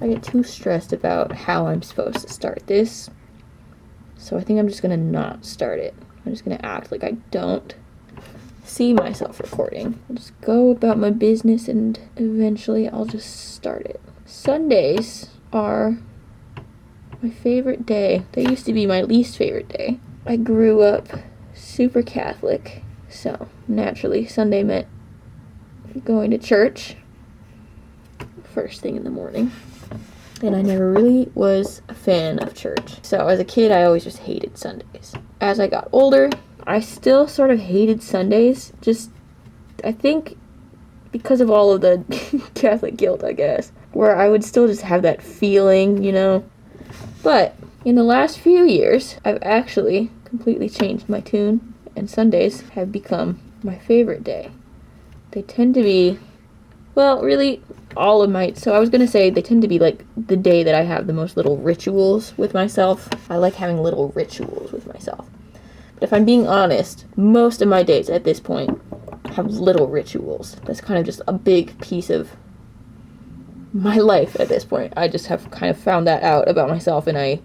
I get too stressed about how I'm supposed to start this. So I think I'm just gonna not start it. I'm just gonna act like I don't see myself recording. I'll just go about my business and eventually I'll just start it. Sundays are my favorite day. They used to be my least favorite day. I grew up super Catholic, so naturally Sunday meant going to church first thing in the morning. And I never really was a fan of church. So as a kid, I always just hated Sundays. As I got older, I still sort of hated Sundays. Just, I think, because of all of the Catholic guilt, I guess. Where I would still just have that feeling, you know. But in the last few years, I've actually completely changed my tune. And Sundays have become my favorite day. They tend to be, well, really, all of my, so I was going to say they tend to be like the day that I have the most little rituals with myself. I like having little rituals with myself. But if I'm being honest, most of my days at this point have little rituals. That's kind of just a big piece of my life at this point. I just have kind of found that out about myself, and I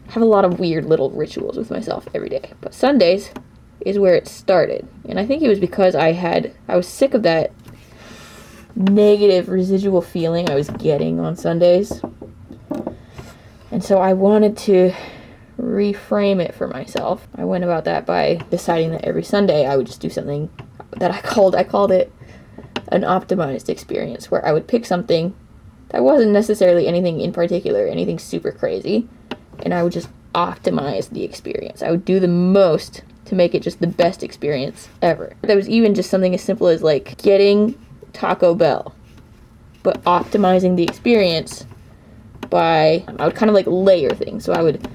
have a lot of weird little rituals with myself every day. But Sundays is where it started. And I think it was because I was sick of that negative residual feeling I was getting on Sundays. And so I wanted to reframe it for myself. I went about that by deciding that every Sunday I would just do something that I called it an optimized experience, where I would pick something that wasn't necessarily anything in particular, anything super crazy, and I would just optimize the experience. I would do the most to make it just the best experience ever. That was even just something as simple as like getting Taco Bell, but optimizing the experience by, I would kind of like layer things. So I would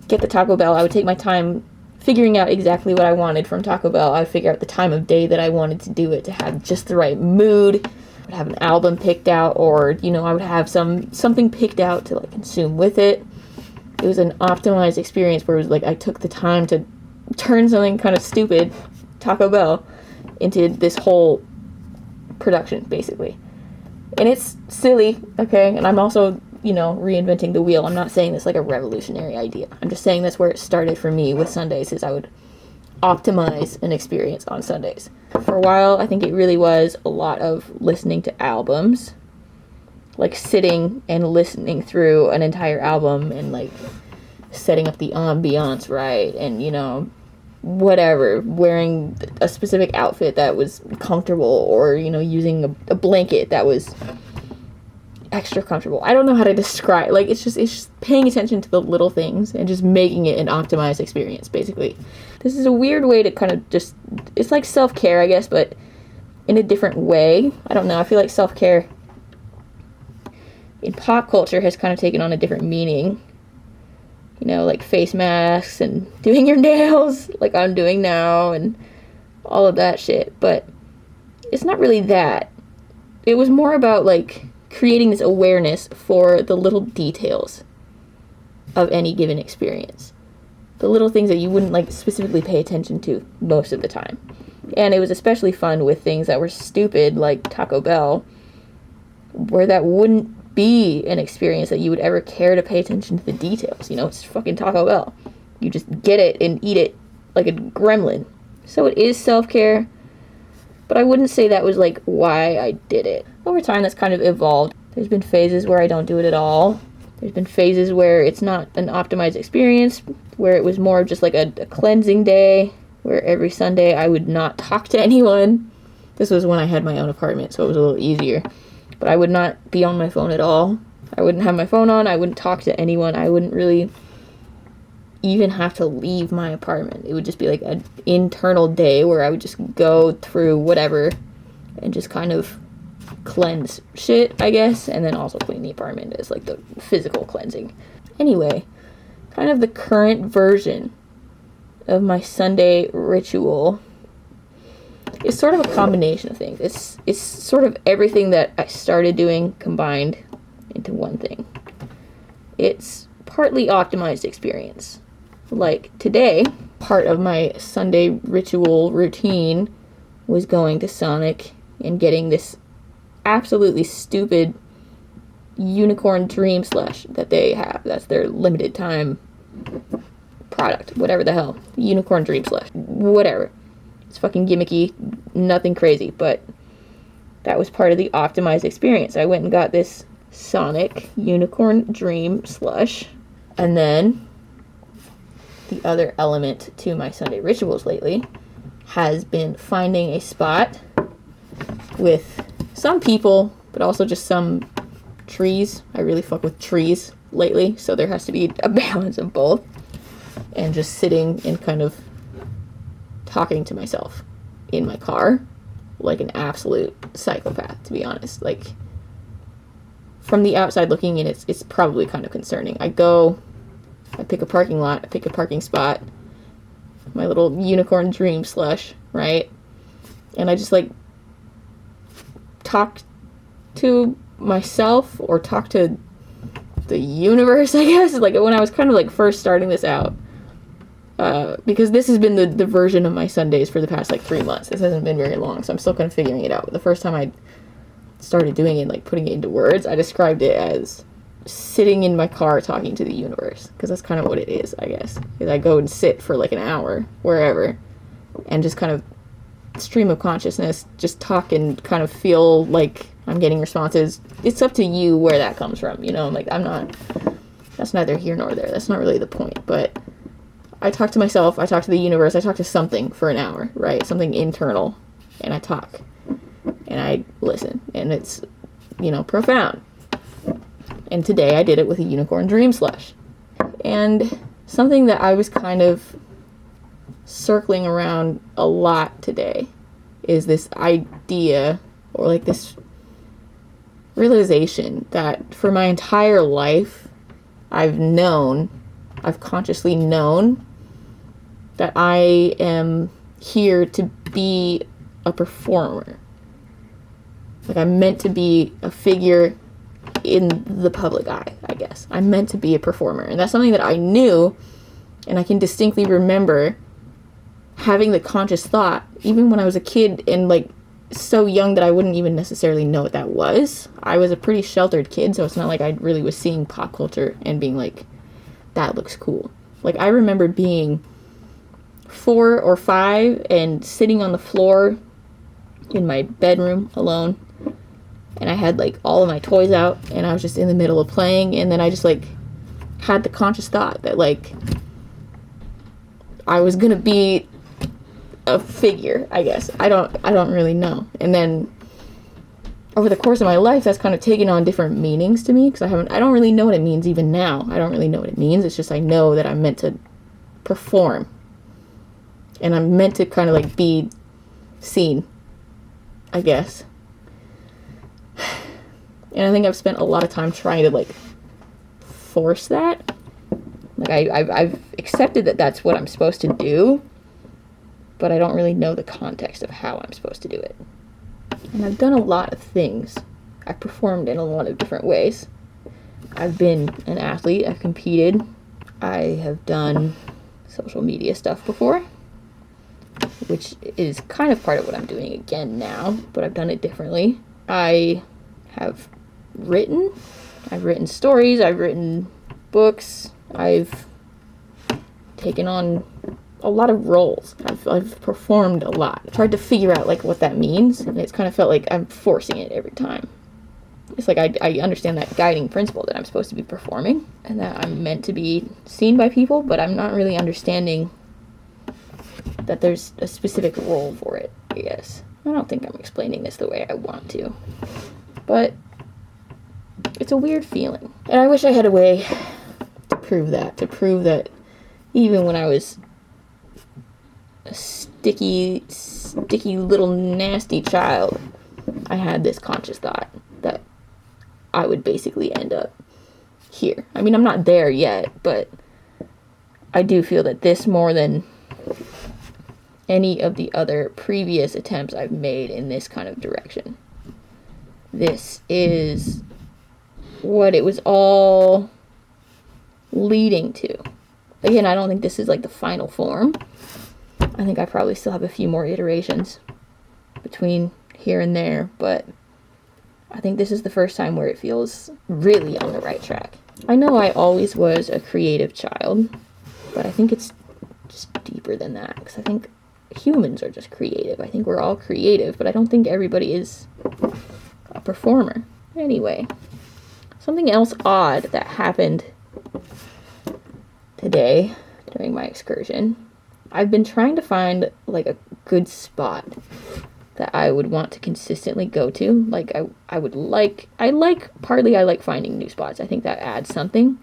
get the Taco Bell, I would take my time figuring out exactly what I wanted from Taco Bell. I would figure out the time of day that I wanted to do it to have just the right mood. I would have an album picked out, or, you know, I would have something picked out to like consume with it. It was an optimized experience where it was like I took the time to turn something kind of stupid, Taco Bell, into this whole production, basically. And it's silly, okay? And I'm also, you know, reinventing the wheel. I'm not saying this like a revolutionary idea. I'm just saying that's where it started for me with Sundays, is I would optimize an experience on Sundays. For a while, I think it really was a lot of listening to albums, like sitting and listening through an entire album and like setting up the ambiance right, and, you know, whatever, wearing a specific outfit that was comfortable, or, you know, using a blanket that was extra comfortable. I don't know how to describe, like, it's just paying attention to the little things and just making it an optimized experience, basically. This is a weird way to kind of just, it's like self-care, I guess, but in a different way. I don't know, I feel like self-care in pop culture has kind of taken on a different meaning. You know, like face masks and doing your nails like I'm doing now and all of that shit. But it's not really that. It was more about like creating this awareness for the little details of any given experience. The little things that you wouldn't like specifically pay attention to most of the time. And it was especially fun with things that were stupid, like Taco Bell, where that wouldn't be an experience that you would ever care to pay attention to the details. You know, it's fucking Taco Bell. You just get it and eat it like a gremlin. So it is self-care, but I wouldn't say that was like why I did it. Over time, that's kind of evolved. There's been phases where I don't do it at all. There's been phases where it's not an optimized experience, where it was more of just like a cleansing day, where every Sunday I would not talk to anyone. This was when I had my own apartment, so it was a little easier. But I would not be on my phone at all. I wouldn't have my phone on. I wouldn't talk to anyone. I wouldn't really even have to leave my apartment. It would just be like an internal day where I would just go through whatever and just kind of cleanse shit, I guess, and then also clean the apartment as like the physical cleansing. Anyway, kind of the current version of my Sunday ritual is sort of a combination of things. It's sort of everything that I started doing combined into one thing. It's partly optimized experience. Like today, part of my Sunday ritual routine was going to Sonic and getting this absolutely stupid unicorn dream slush that they have. That's their limited time product, whatever the hell. Unicorn dream slush, whatever. It's fucking gimmicky, nothing crazy, but that was part of the optimized experience. I went and got this Sonic unicorn dream slush, and then the other element to my Sunday rituals lately has been finding a spot with some people, but also just some trees. I really fuck with trees lately, so there has to be a balance of both. And just sitting and kind of talking to myself in my car like an absolute psychopath, to be honest. Like, from the outside looking in, it's probably kind of concerning. I pick a parking lot, I pick a parking spot, my little unicorn dream slush, right? And I just like talk to myself or talk to the universe, I guess. Like when I was kind of like first starting this out, because this has been the version of my Sundays for the past like 3 months. This hasn't been very long, so I'm still kind of figuring it out. But the first time I started doing it, like putting it into words, I described it as sitting in my car talking to the universe, because that's kind of what it is, I guess. Because I go and sit for like an hour wherever and just kind of stream of consciousness, just talk and kind of feel like I'm getting responses. It's up to you where that comes from, you know. Like, that's neither here nor there. That's not really the point. But I talk to myself, I talk to the universe, I talk to something for an hour, right? Something internal. And I talk and I listen, and it's, you know, profound. And today I did it with a unicorn dream slush. And something that I was kind of circling around a lot today is this idea, or like this realization, that for my entire life I've consciously known that I am here to be a performer. Like, I'm meant to be a figure in the public eye, I guess. I'm meant to be a performer. And that's something that I knew, and I can distinctly remember having the conscious thought, even when I was a kid and like so young that I wouldn't even necessarily know what that was. I was a pretty sheltered kid, so it's not like I really was seeing pop culture and being like, that looks cool. Like, I remember being 4 or 5 and sitting on the floor in my bedroom alone, and I had like all of my toys out, and I was just in the middle of playing, and then I just like had the conscious thought that like I was gonna be a figure, I guess. I don't really know. And then over the course of my life, that's kind of taken on different meanings to me, because I don't really know what it means even now. I don't really know what it means. It's just I know that I'm meant to perform, and I'm meant to kind of like be seen, I guess. And I think I've spent a lot of time trying to like force that. Like, I've accepted that that's what I'm supposed to do, but I don't really know the context of how I'm supposed to do it. And I've done a lot of things. I've performed in a lot of different ways. I've been an athlete. I've competed. I have done social media stuff before, which is kind of part of what I'm doing again now, but I've done it differently. I have written. I've written stories. I've written books. I've taken on a lot of roles. I've performed a lot. I tried to figure out like what that means, and it's kind of felt like I'm forcing it every time. It's like I understand that guiding principle that I'm supposed to be performing and that I'm meant to be seen by people, but I'm not really understanding that there's a specific role for it, I guess. I don't think I'm explaining this the way I want to, but it's a weird feeling. And I wish I had a way to prove that even when I was a sticky little nasty child, I had this conscious thought that I would basically end up here. I mean, I'm not there yet, but I do feel that this, more than any of the other previous attempts I've made in this kind of direction, this is what it was all leading to. Again, I don't think this is like the final form. I think I probably still have a few more iterations between here and there, but I think this is the first time where it feels really on the right track. I know I always was a creative child, but I think it's just deeper than that, because I think humans are just creative. I think we're all creative, but I don't think everybody is a performer. Anyway, something else odd that happened today during my excursion. I've been trying to find like a good spot that I would want to consistently go to. Like I like finding new spots. I think that adds something.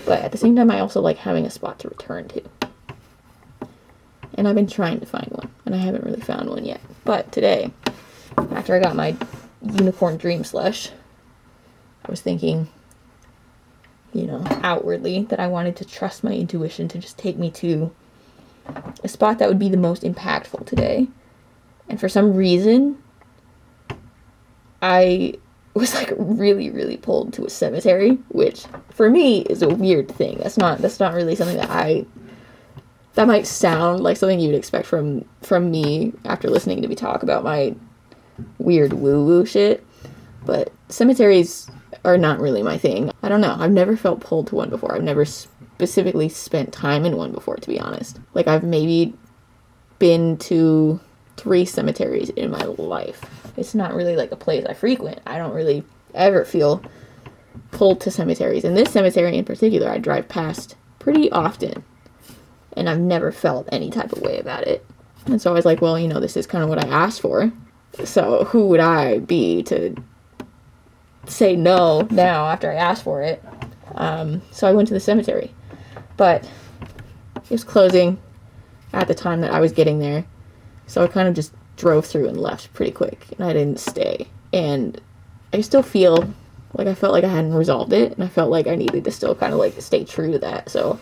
But at the same time, I also like having a spot to return to. And I've been trying to find one, and I haven't really found one yet. But today, after I got my unicorn dream slush, I was thinking, outwardly, that I wanted to trust my intuition to just take me to a spot that would be the most impactful today. And for some reason, I was like really, really pulled to a cemetery, which for me is a weird thing. That's not really something that might sound like something you would expect from me after listening to me talk about my weird woo-woo shit. But cemeteries are not really my thing. I don't know. I've never felt pulled to one before. I've never specifically spent time in one before, to be honest. Like, I've maybe been to 3 cemeteries in my life. It's not really like a place I frequent. I don't really ever feel pulled to cemeteries. And this cemetery in particular, I drive past pretty often. And I've never felt any type of way about it. And so I was like, well, this is kind of what I asked for. So who would I be to say no now after I asked for it? So I went to the cemetery. But it was closing at the time that I was getting there. So I kind of just drove through and left pretty quick. And I didn't stay. And I still felt like I hadn't resolved it. And I felt like I needed to still kind of like stay true to that. So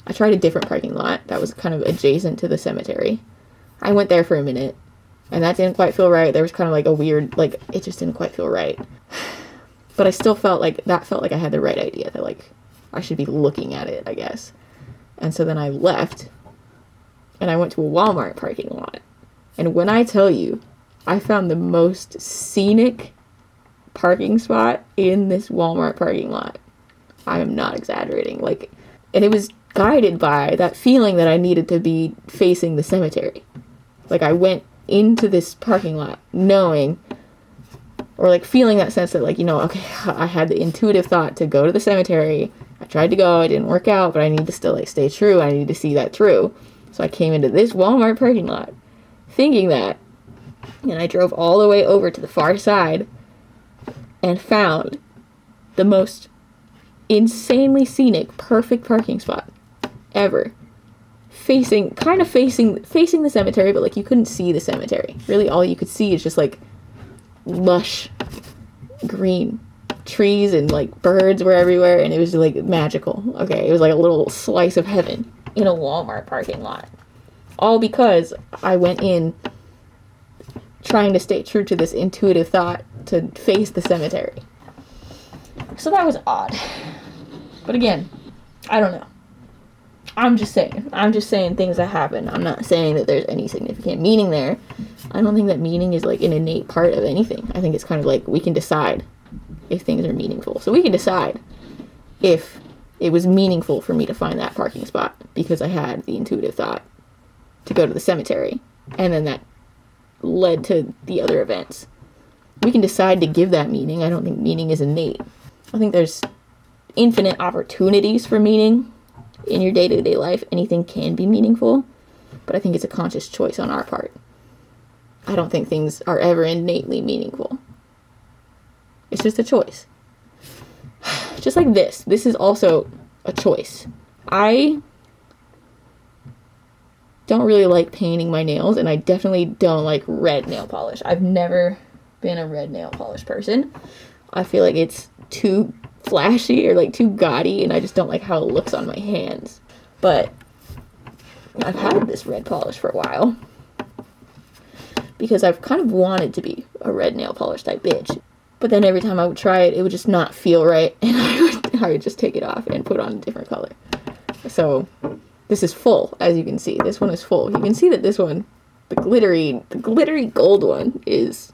I tried a different parking lot that was kind of adjacent to the cemetery. I went there for a minute. And that didn't quite feel right. There was kind of like a weird, like, it just didn't quite feel right. But I still felt like I had the right idea. That like, I should be looking at it, I guess. And so then I left. And I went to a Walmart parking lot. And when I tell you, I found the most scenic parking spot in this Walmart parking lot. I am not exaggerating. Like, and it was guided by that feeling that I needed to be facing the cemetery. Like, I went into this parking lot knowing, or like feeling that sense that like, okay, I had the intuitive thought to go to the cemetery. I tried to go, it didn't work out, but I need to still like stay true. I need to see that through. So I came into this Walmart parking lot thinking that, and I drove all the way over to the far side and found the most insanely scenic, perfect parking spot ever. Facing the cemetery, but like you couldn't see the cemetery. Really all you could see is just like lush green trees, and like birds were everywhere, and it was like magical. Okay, it was like a little slice of heaven in a Walmart parking lot. All because I went in trying to stay true to this intuitive thought to face the cemetery. So that was odd. But again, I don't know. I'm just saying things that happen. I'm not saying that there's any significant meaning there. I don't think that meaning is like an innate part of anything. I think it's kind of like we can decide if things are meaningful. So we can decide if it was meaningful for me to find that parking spot because I had the intuitive thought to go to the cemetery, and then that led to the other events. We can decide to give that meaning. I don't think meaning is innate. I think there's infinite opportunities for meaning in your day-to-day life. Anything can be meaningful, but I think it's a conscious choice on our part. I don't think things are ever innately meaningful. It's just a choice. Just like this. This is also a choice. I don't really like painting my nails, and I definitely don't like red nail polish. I've never been a red nail polish person. I feel like it's too flashy or like too gaudy, and I just don't like how it looks on my hands. But I've had this red polish for a while because I've kind of wanted to be a red nail polish type bitch. But then every time I would try it, it would just not feel right, and I would just take it off and put on a different color. So this is full, as you can see. This one is full. You can see that this one, the glittery gold one, is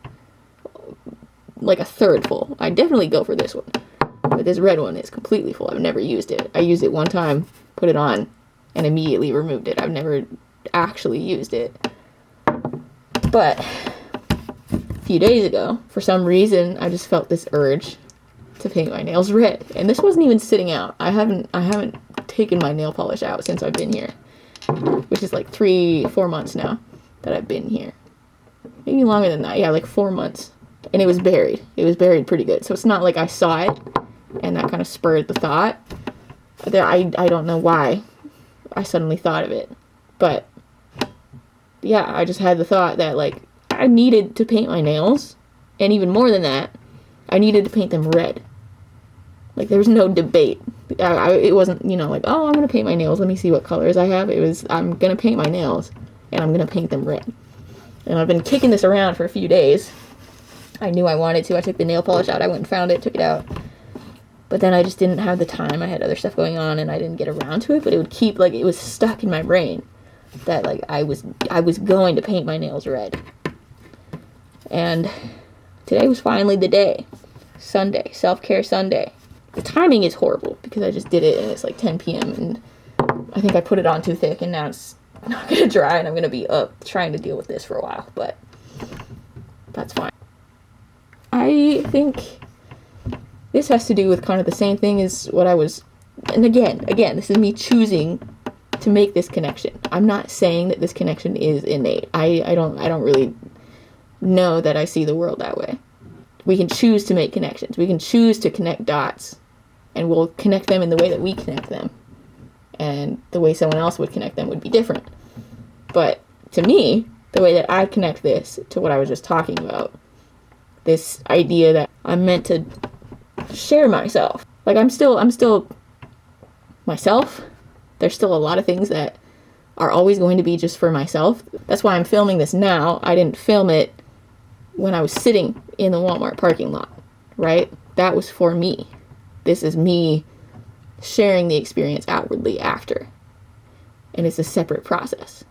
like a third full. I definitely go for this one. But this red one is completely full. I've never used it. I used it one time, put it on, and immediately removed it. I've never actually used it. But a few days ago, for some reason, I just felt this urge to paint my nails red. And this wasn't even sitting out. I haven't taken my nail polish out since I've been here, which is like 3-4 months now that I've been here. Maybe longer than that. Yeah, like 4 months. And it was buried. It was buried pretty good. So it's not like I saw it and that kind of spurred the thought. I don't know why I suddenly thought of it. But yeah, I just had the thought that like I needed to paint my nails. And even more than that, I needed to paint them red. Like there was no debate. It wasn't, you know, like, oh, I'm going to paint my nails. Let me see what colors I have. It was, I'm going to paint my nails and I'm going to paint them red. And I've been kicking this around for a few days. I knew I wanted to. I took the nail polish out. I went and found it, took it out. But then I just didn't have the time. I had other stuff going on and I didn't get around to it. But it would keep, like, it was stuck in my brain that, like, I was going to paint my nails red. And today was finally the day. Sunday. Self-care Sunday. The timing is horrible because I just did it and it's like 10 p.m. and I think I put it on too thick and now it's not going to dry and I'm going to be up trying to deal with this for a while. But that's fine. I think this has to do with kind of the same thing as what I was, and again, this is me choosing to make this connection. I'm not saying that this connection is innate. I don't really know that I see the world that way. We can choose to make connections. We can choose to connect dots, and we'll connect them in the way that we connect them. And the way someone else would connect them would be different. But to me, the way that I connect this to what I was just talking about, this idea that I'm meant to share myself. Like I'm still myself. There's still a lot of things that are always going to be just for myself. That's why I'm filming this now. I didn't film it when I was sitting in the Walmart parking lot, right? That was for me. This is me sharing the experience outwardly after. And it's a separate process.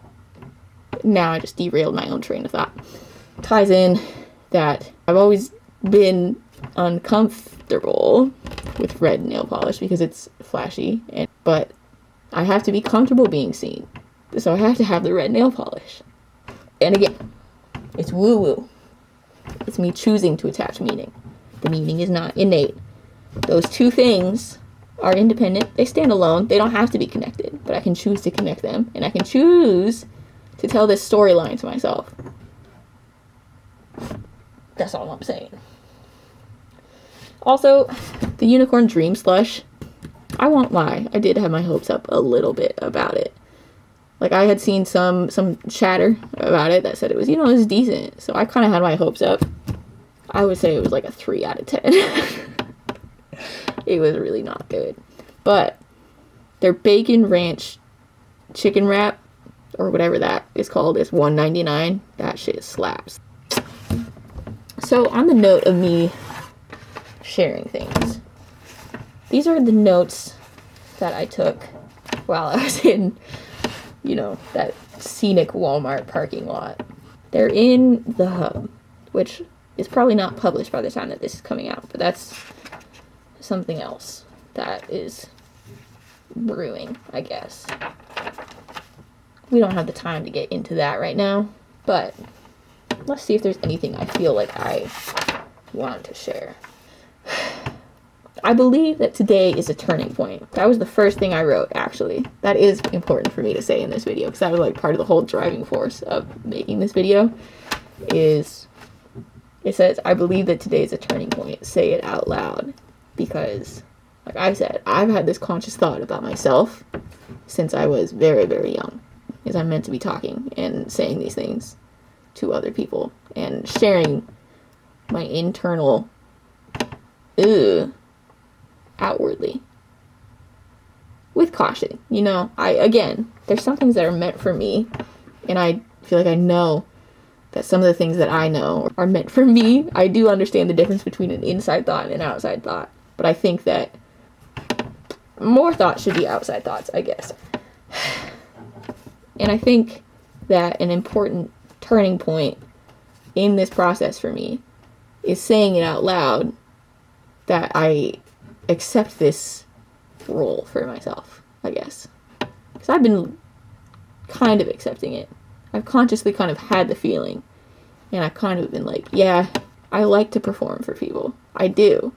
Now I just derailed my own train of thought. Ties in that I've always been uncomfortable with red nail polish because it's flashy, but I have to be comfortable being seen. So I have to have the red nail polish. And again, it's woo-woo. It's me choosing to attach meaning. The meaning is not innate. Those two things are independent. They stand alone. They don't have to be connected. But I can choose to connect them. And I can choose to tell this storyline to myself. That's all I'm saying. Also, the unicorn dream slush. I won't lie. I did have my hopes up a little bit about it. Like, I had seen some chatter about it that said it was, it was decent. So I kind of had my hopes up. I would say it was like a 3 out of 10. It was really not good. But their bacon ranch chicken wrap, or whatever that is called, is $1.99. That shit slaps. So on the note of me sharing things, these are the notes that I took while I was in, that scenic Walmart parking lot. They're in the Hub, which is probably not published by the time that this is coming out, but that's something else that is brewing, I guess. We don't have the time to get into that right now, but let's see if there's anything I feel like I want to share. I believe that today is a turning point. That was the first thing I wrote, actually. That is important for me to say in this video, because that was like part of the whole driving force of making this video, is it says, I believe that today is a turning point. Say it out loud. Because, like I said, I've had this conscious thought about myself since I was very, very young. Because I'm meant to be talking and saying these things to other people and sharing my internal outwardly with caution. There's some things that are meant for me, and I feel like I know that some of the things that I know are meant for me. I do understand the difference between an inside thought and an outside thought, but I think that more thoughts should be outside thoughts, I guess. And I think that an important turning point in this process for me is saying it out loud that I accept this role for myself, I guess. Because I've been kind of accepting it. I've consciously kind of had the feeling. And I've kind of been like, yeah, I like to perform for people. I do.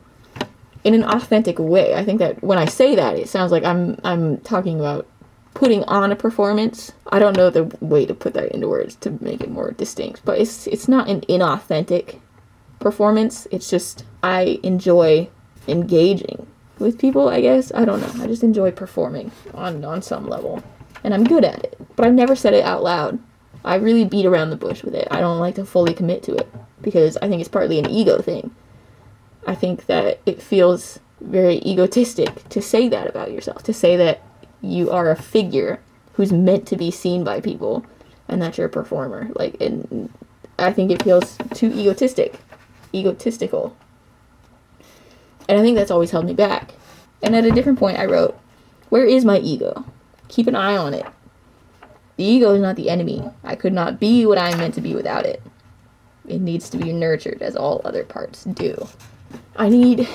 In an authentic way. I think that when I say that, it sounds like I'm talking about putting on a performance. I don't know the way to put that into words to make it more distinct. But it's not an inauthentic performance. It's just I enjoy engaging with people, I guess. I don't know. I just enjoy performing on some level. And I'm good at it. But I've never said it out loud. I really beat around the bush with it. I don't like to fully commit to it because I think it's partly an ego thing. I think that it feels very egotistic to say that about yourself, to say that you are a figure who's meant to be seen by people and that you're a performer. And I think it feels too egotistical. And I think that's always held me back. And at a different point I wrote, where is my ego? Keep an eye on it. The ego is not the enemy. I could not be what I am meant to be without it. It needs to be nurtured as all other parts do. I need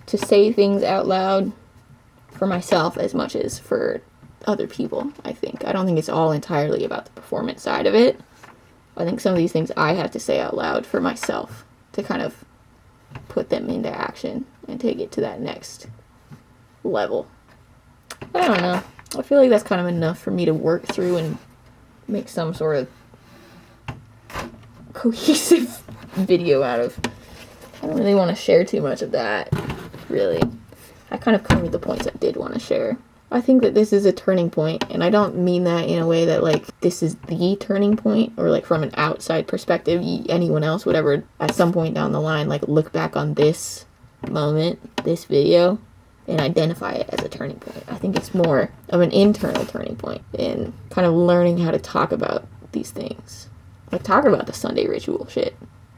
to say things out loud for myself as much as for other people, I think. I don't think it's all entirely about the performance side of it. I think some of these things I have to say out loud for myself to kind of put them into action and take it to that next level. I don't know. I feel like that's kind of enough for me to work through and make some sort of cohesive video out of. I don't really want to share too much of that, really. I kind of covered the points I did want to share. I think that this is a turning point, and I don't mean that in a way that, like, this is the turning point, or, like, from an outside perspective, anyone else would ever, at some point down the line, like, look back on this moment, this video, and identify it as a turning point. I think it's more of an internal turning point in kind of learning how to talk about these things. Like, talk about the Sunday ritual shit.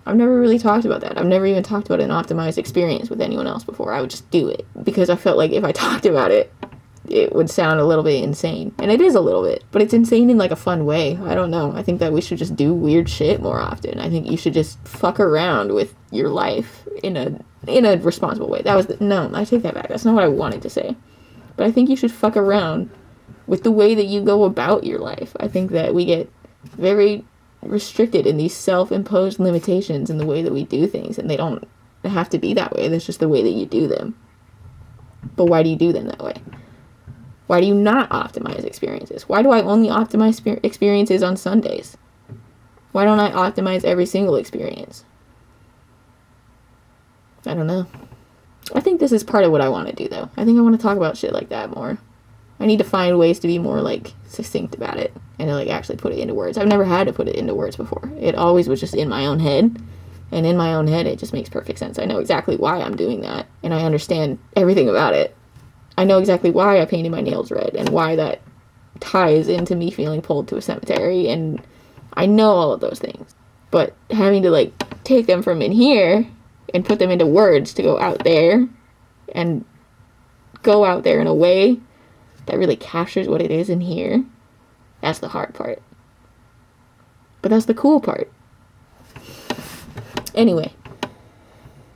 I've never really talked about that. I've never even talked about an optimized experience with anyone else before. I would just do it because I felt like if I talked about it, it would sound a little bit insane. And it is a little bit, but it's insane in like a fun way. I don't know. I think that we should just do weird shit more often. I think you should just fuck around with your life in a responsible way. No, I take that back. That's not what I wanted to say. But I think you should fuck around with the way that you go about your life. I think that we get very restricted in these self-imposed limitations in the way that we do things, and they don't have to be that way. That's just the way that you do them. But why do you do them that way? Why do you not optimize experiences? Why do I only optimize experiences on Sundays? Why don't I optimize every single experience? I don't know. I think this is part of what I want to do, though. I think I want to talk about shit like that more. I need to find ways to be more, like, succinct about it and to, like, actually put it into words. I've never had to put it into words before. It always was just in my own head, and in my own head, it just makes perfect sense. I know exactly why I'm doing that, and I understand everything about it. I know exactly why I painted my nails red and why that ties into me feeling pulled to a cemetery, and I know all of those things. But having to, like, take them from in here and put them into words to go out there and go out there in a way that really captures what it is in here, that's the hard part. But that's the cool part. Anyway,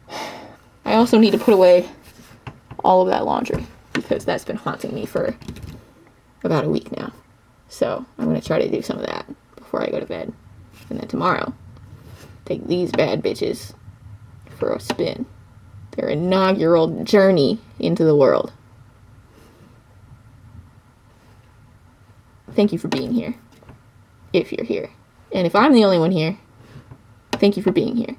I also need to put away all of that laundry because that's been haunting me for about a week now. So I'm going to try to do some of that before I go to bed. And then tomorrow, take these bad bitches for a spin. Their inaugural journey into the world. Thank you for being here. If you're here. And if I'm the only one here, thank you for being here.